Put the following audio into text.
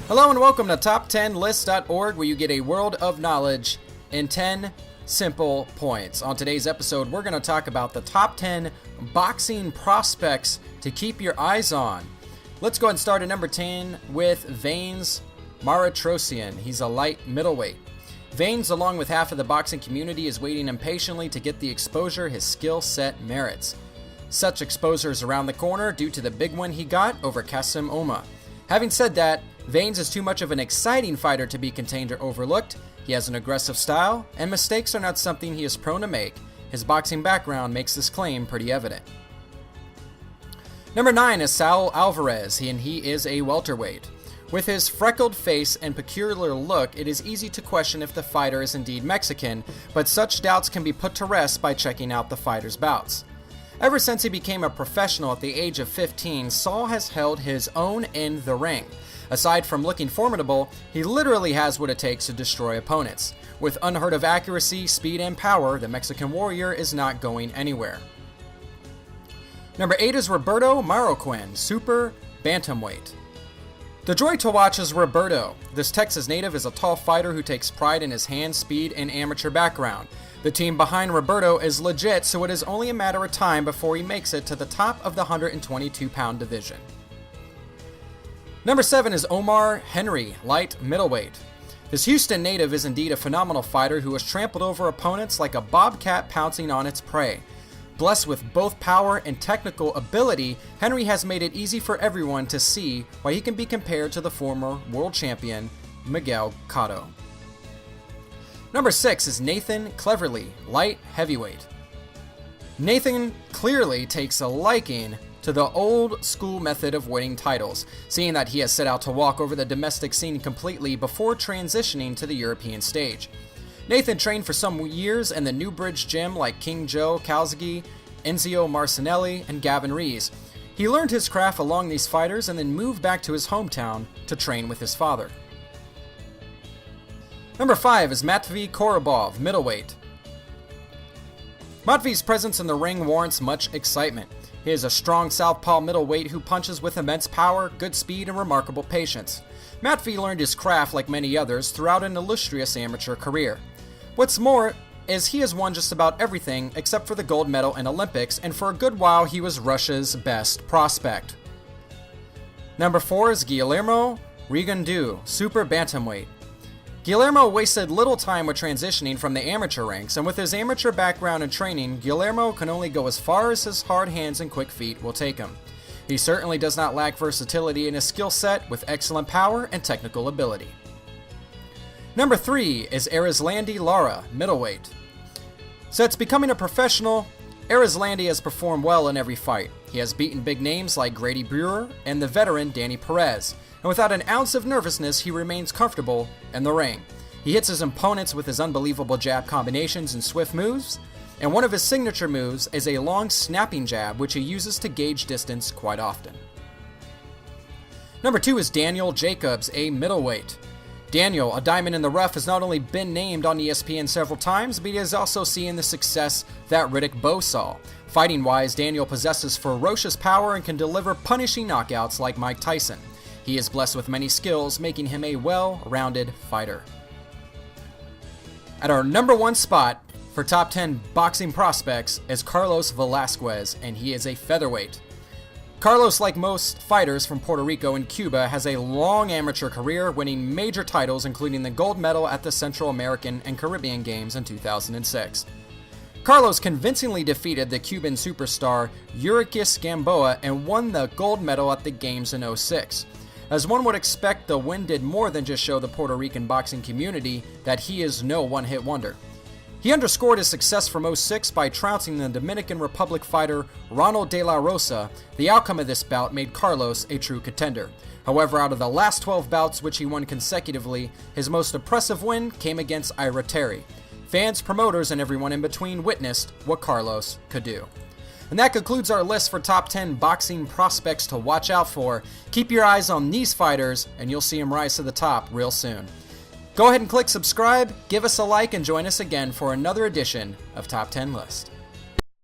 Hello and welcome to top10list.org, where you get a world of knowledge in 10 simple points. On today's episode, we're going to talk about the top 10 boxing prospects to keep your eyes on. Let's go ahead and start at number 10 with Vanes Marroquin. He's a light middleweight. Vanes, along with half of the boxing community, is waiting impatiently to get the exposure his skill set merits. Such exposure is around the corner due to the big win he got over Kasim Oma. Having said that, Vanes is too much of an exciting fighter to be contained or overlooked. He has an aggressive style, and mistakes are not something he is prone to make. His boxing background makes this claim pretty evident. Number 9 is Sal Alvarez, and he is a welterweight. With his freckled face and peculiar look, it is easy to question if the fighter is indeed Mexican, but such doubts can be put to rest by checking out the fighter's bouts. Ever since he became a professional at the age of 15, Saul has held his own in the ring. Aside from looking formidable, he literally has what it takes to destroy opponents. With unheard of accuracy, speed, and power, the Mexican warrior is not going anywhere. Number 8 is Roberto Marroquin, super bantamweight. The joy to watch is Roberto. This Texas native is a tall fighter who takes pride in his hand, speed, and amateur background. The team behind Roberto is legit, so it is only a matter of time before he makes it to the top of the 122-pound division. Number 7 is Omar Henry, light middleweight. This Houston native is indeed a phenomenal fighter who has trampled over opponents like a bobcat pouncing on its prey. Blessed with both power and technical ability, Henry has made it easy for everyone to see why he can be compared to the former world champion Miguel Cotto. Number 6 is Nathan Cleverly, light heavyweight. Nathan clearly takes a liking to the old school method of winning titles, seeing that he has set out to walk over the domestic scene completely before transitioning to the European stage. Nathan trained for some years in the Newbridge gym like King Joe Calzaghe, Enzio Marcinelli, and Gavin Rees. He learned his craft along these fighters and then moved back to his hometown to train with his father. Number 5 is Matvey Korobov, middleweight. Matvey's presence in the ring warrants much excitement. He is a strong southpaw middleweight who punches with immense power, good speed, and remarkable patience. Matvey learned his craft like many others throughout an illustrious amateur career. What's more is he has won just about everything except for the gold medal in Olympics, and for a good while he was Russia's best prospect. Number 4 is Guillermo Rendon, super bantamweight. Guillermo wasted little time with transitioning from the amateur ranks, and with his amateur background and training, Guillermo can only go as far as his hard hands and quick feet will take him. He certainly does not lack versatility in his skill set, with excellent power and technical ability. Number 3 is Erislandy Lara, middleweight. Since becoming a professional, Erislandy has performed well in every fight. He has beaten big names like Grady Brewer and the veteran Danny Perez, and without an ounce of nervousness, he remains comfortable in the ring. He hits his opponents with his unbelievable jab combinations and swift moves, and one of his signature moves is a long snapping jab, which he uses to gauge distance quite often. Number 2 is Daniel Jacobs, a middleweight. Daniel, a diamond in the rough, has not only been named on ESPN several times, but he has also seen the success that Riddick Bowe saw. Fighting-wise, Daniel possesses ferocious power and can deliver punishing knockouts like Mike Tyson. He is blessed with many skills, making him a well-rounded fighter. At our number 1 spot for top 10 boxing prospects is Carlos Velazquez, and he is a featherweight. Carlos, like most fighters from Puerto Rico and Cuba, has a long amateur career, winning major titles including the gold medal at the Central American and Caribbean Games in 2006. Carlos convincingly defeated the Cuban superstar Euriquis Gamboa and won the gold medal at the Games in 2006. As one would expect, the win did more than just show the Puerto Rican boxing community that he is no one-hit wonder. He underscored his success from 2006 by trouncing the Dominican Republic fighter Ronald De La Rosa. The outcome of this bout made Carlos a true contender. However, out of the last 12 bouts which he won consecutively, his most impressive win came against Ira Terry. Fans, promoters, and everyone in between witnessed what Carlos could do. And that concludes our list for top 10 boxing prospects to watch out for. Keep your eyes on these fighters, and you'll see them rise to the top real soon. Go ahead and click subscribe, give us a like, and join us again for another edition of Top 10 List.